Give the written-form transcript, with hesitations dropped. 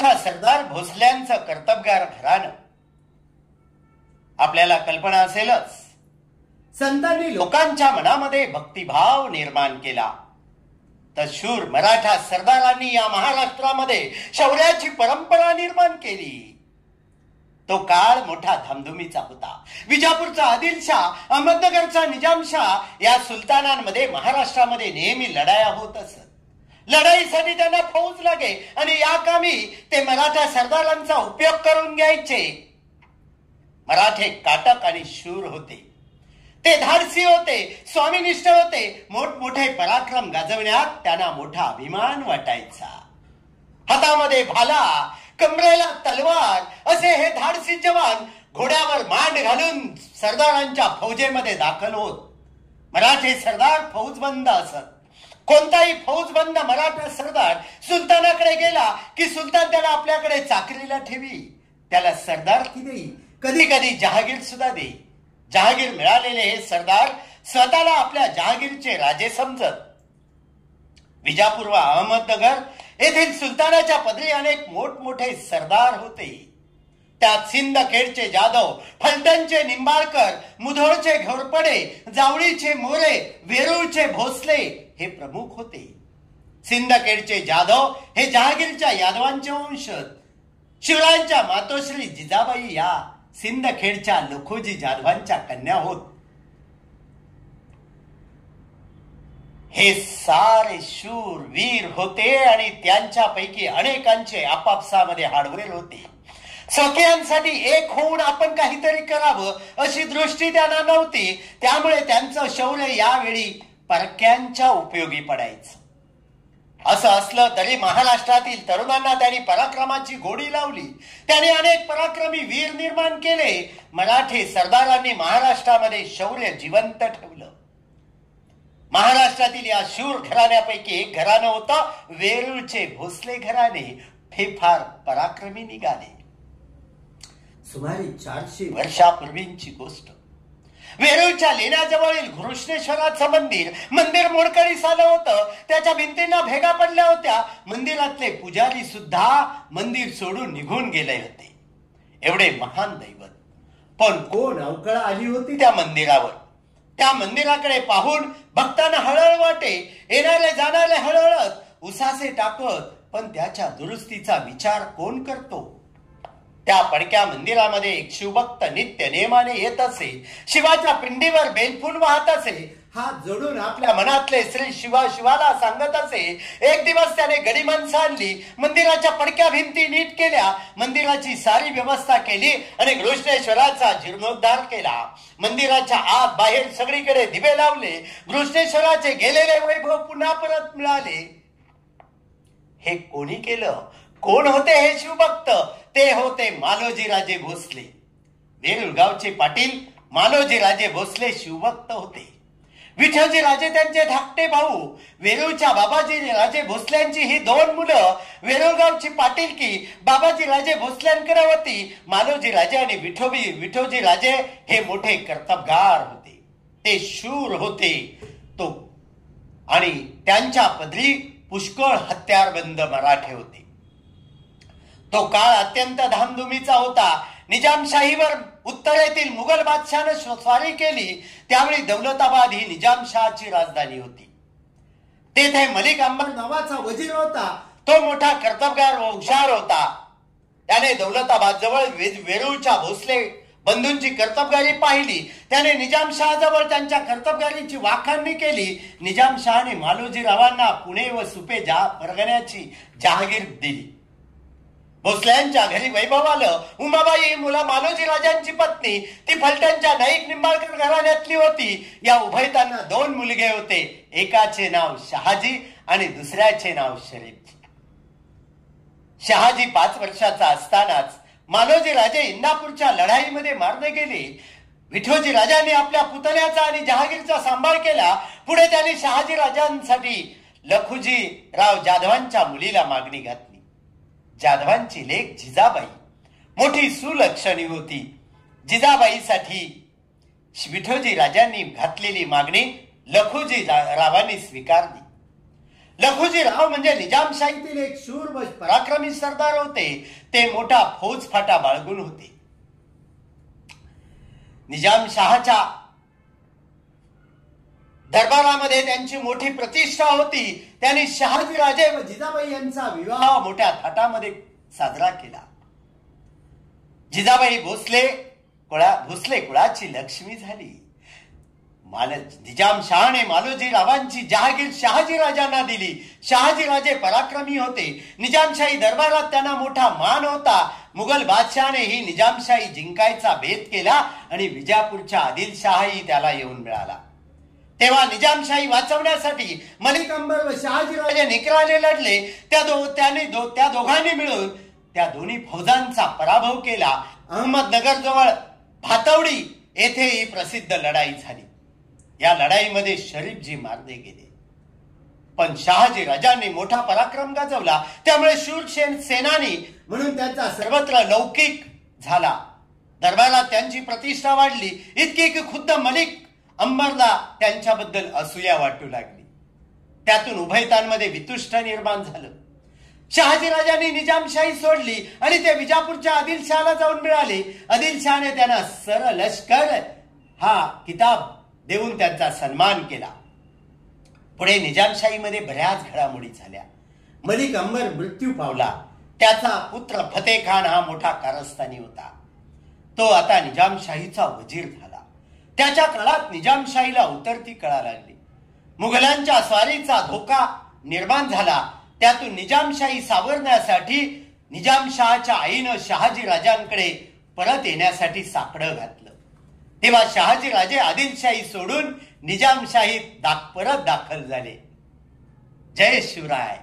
मराठा सरदार भोसल्यांचं कर्तबगार घराणं. आपल्याला कल्पना असेलच, संतांनी लोकांच्या मनामध्ये भक्तिभाव निर्माण केला. तर शूर मराठा सरदारांनी या महाराष्ट्रामध्ये शौर्याची परंपरा निर्माण केली. तो काळ मोठा धामधुमीचा होता. विजापूरचा आदिलशाह, अहमदनगरचा निजामशाह या सुलतानांमध्ये महाराष्ट्रामध्ये नेहमी लढाया होत असत. लढाईसाठी त्यांना फौज लागे आणि या कामी ते मराठा सरदारांचा उपयोग करून घ्यायचे. मराठे काटक आणि शूर होते. ते धाडसी होते, स्वामीनिष्ठ होते. मोठमोठे पराक्रम गाजवण्यात त्यांना मोठा अभिमान वाटायचा. हातामध्ये भाला, कमरेला तलवार असे हे धाडसी जवान घोड्यावर मांड घालून सरदारांच्या फौजेमध्ये दाखल होत. मराठे सरदार फौजबंद असत. कोणताही फौजबंद मराठा सरदार सुलतानाकडे गेला की सुलतान त्याला आपल्याकडे चाकरीला ठेवी, त्याला सरदारकी देई, कधी कधी जहागीर सुद्धा देई. जहागीर मिळालेले हे सरदार स्वतःला आपल्या जहागीरचे राजे समजत. विजापूर व अहमदनगर येथील सुलतानाच्या पदरी अनेक मोठमोठे सरदार होते. त्यात सिंदखेडचे जाधव, फलटणचे निंबाळकर, मुधोळचे घोरपडे, जावळीचे मोरे, वेरूळचे भोसले हे प्रमुख होते. सिंदखेडचे जाधव हे जहागीरच्या यादवांचे वंशज. शिवरायांच्या मातोश्री जिजाबाई या सिंदखेडच्या लखोजी जाधवांच्या कन्या होत. हे सारे शूर वीर होते आणि त्यांच्यापैकी अनेकांचे आपापसामध्ये हाडवेल होते. सख्यांसाठी एक होऊन आपण काहीतरी करावं अशी दृष्टी त्यांना नव्हती. त्यामुळे त्यांचं शौर्य यावेळी परक्यांच्या उपयोगी पडायचं. असं असलं तरी महाराष्ट्रातील तरुणांना त्यांनी पराक्रमाची गोडी लावली. त्यांनी अनेक पराक्रमी वीर निर्माण केले. मराठे सरदारांनी महाराष्ट्रामध्ये शौर्य जिवंत ठेवलं. महाराष्ट्रातील या शूर घराण्यापैकी एक घराणं होतं वेरूळचे भोसले घराणे. हे फार पराक्रमी निघाले. सुमारे 400 वर्षापूर्वीची गोष्ट. वेरूळच्या लेण्याजवळील घृष्णेश्वराचं मंदिर मोडकळीस आलं होतं. त्याच्या भिंतींना भेगा पडल्या होत्या. मंदिरातले पुजारी सुद्धा मंदिर सोडून निघून गेले होते. एवढे महान दैवत, पण कोण अवकळा आली होती त्या मंदिरावर. त्या मंदिराकडे पाहून भक्तांना हळहळ वाटे. येणारे जाणारे हळहळत, उसासे टाकत, पण त्याच्या दुरुस्तीचा विचार कोण करतो. त्या पडक्या मंदिरामध्ये एक शिवभक्त नित्य नेमाने येत असे. शिवाच्या पिंडीवर बेलफूल वाहत असे. हात जोडून आपल्या मनातले श्री शिवाला सांगत असे. एक दिवस त्याने गडी माणसं आणली. मंदिराच्या पडक्या भिंती नीट केल्या. मंदिराची सारी व्यवस्था केली आणि घृष्णेश्वराचा जीर्णोद्धार केला. मंदिराच्या आत बाहेर सगळीकडे दिवे लावले. घृष्णेश्वराचे गेलेले वैभव पुन्हा परत मिळाले. हे कोणी केलं? कोण होते हे शिवभक्त? ते होते मालोजी राजे भोसले. वेरूळ गावचे पाटील मालोजी राजे भोसले शिवभक्त होते. विठोजी राजे त्यांचे धाकटे भाऊ. वेरूळच्या बाबाजी राजे भोसल्यांची ही 2 मुलं. वेरूळ गावची पाटीलकी बाबाजी राजे भोसल्यांकडे होती. मालोजी राजे आणि विठोजी राजे हे मोठे कर्तबगार होते. ते शूर होते. आणि त्यांच्या पदरी पुष्कळ हत्यारबंद मराठे होते. तो काळ अत्यंत धामधुमीचा होता. निजामशाहीवर उत्तरेतील मुघल बादशाहाने स्वारी केली. त्यावेळी दौलताबाद ही निजामशहाची राजधानी होती. तेथे मलिक अंबर नावाचा वजीर होता. तो मोठा कर्तबगार व हुशार होता. त्याने दौलताबाद जवळ वेरूळच्या भोसले बंधूंची कर्तबगारी पाहिली. त्याने निजामशहाजवळ त्यांच्या कर्तबगारीची वाखाणणी केली. निजामशहाने मालोजीरावांना पुणे व सुपे परगण्याची जहागीर दिली. भोसल्यांच्या घरी वैभव आलं. उमाबाई ही मुला मालोजी राजांची पत्नी. ती फलटणच्या नाईक निंबाळकर घराण्यातली होती. या उभयतांना 2 मुलगे होते. एकाचे नाव शहाजी आणि दुसऱ्याचे नाव शरीफ. शहाजी 5 वर्षाचा असतानाच मालोजी राजे इंदापूरच्या लढाईमध्ये मारले गेले. विठोजी राजांनी आपल्या पुतण्याचा आणि जहागीरचा सांभाळ केला. पुढे त्यांनी शहाजी राजांसाठी लखुजी राव जाधवांच्या मुलीला मागणी घातली. जाधवांची लेक जिजाबाई मोठी सुलक्षणी होती. जिजाबाईसाठी विठोजी राजांनी घातलेली मागणी लखुजी रावांनी स्वीकारली. लखुजीराव म्हणजे निजामशाहीतील एक शूर व पराक्रमी सरदार होते. ते मोठा फौजफाटा बाळगून होते. निजामशहाच्या दरबारामध्ये त्यांची मोठी प्रतिष्ठा होती. त्यांनी शहाजीराजे व जिजाबाई यांचा विवाह मोठ्या थाटामध्ये साजरा केला. जिजाबाई भोसले कुळाची लक्ष्मी झाली. निजामशहाने मालोजीरावांची जहागीर शहाजीराजांना दिली. शहाजीराजे पराक्रमी होते. निजामशाही दरबारात त्यांना मोठा मान होता. मुघल बादशहाने ही निजामशाही जिंकायचा बेत केला आणि विजापूरच्या आदिलशहाही त्याला येऊन मिळाला. तेव्हा निजामशाही वाचवण्यासाठी मलिक अंबर व शहाजीराजे निकराने लढले. त्या दोघांनी मिळून त्या दोन्ही फौजांचा पराभव केला. अहमदनगर जवळ भातवडी येथे ही प्रसिद्ध लढाई झाली. या लढाईमध्ये शरीफजी मारले गेले. पण शहाजीराजांनी मोठा पराक्रम गाजवला. त्यामुळे शूरसेन सेनानी म्हणून त्यांचा सर्वत्र लौकिक झाला. दरबारात त्यांची प्रतिष्ठा वाढली. इतकी की खुद्द मलिक अंबरला त्यांच्याबद्दल असूया वाटू लागली. त्यातून उभयतांमध्ये वितुष्ट निर्माण झालं. शहाजीराजांनी निजामशाही सोडली आणि ते विजापूरच्या आदिलशहाला जाऊन मिळाले. आदिलशहाने त्यांना सरलष्कर हा किताब देऊन त्यांचा सन्मान केला. पुढे निजामशाहीमध्ये बऱ्याच घडामोडी झाल्या. मलिक अंबर मृत्यू पावला. त्याचा पुत्र फतेह खान हा मोठा कारस्थानी होता. तो आता निजामशाहीचा वजीर झाला. त्याच्या काळात निजामशाहीला उतरती कळा लागली. मुघलांच्या स्वारीचा धोका निर्माण झाला. त्यातून निजामशाही सावरण्यासाठी निजामशहाच्या आईनं शहाजीराजांकडे परत येण्यासाठी साकडं घातलं. तेव्हा शहाजीराजे आदिलशाही सोडून निजामशाहीत परत दाखल झाले. जय शिवराय.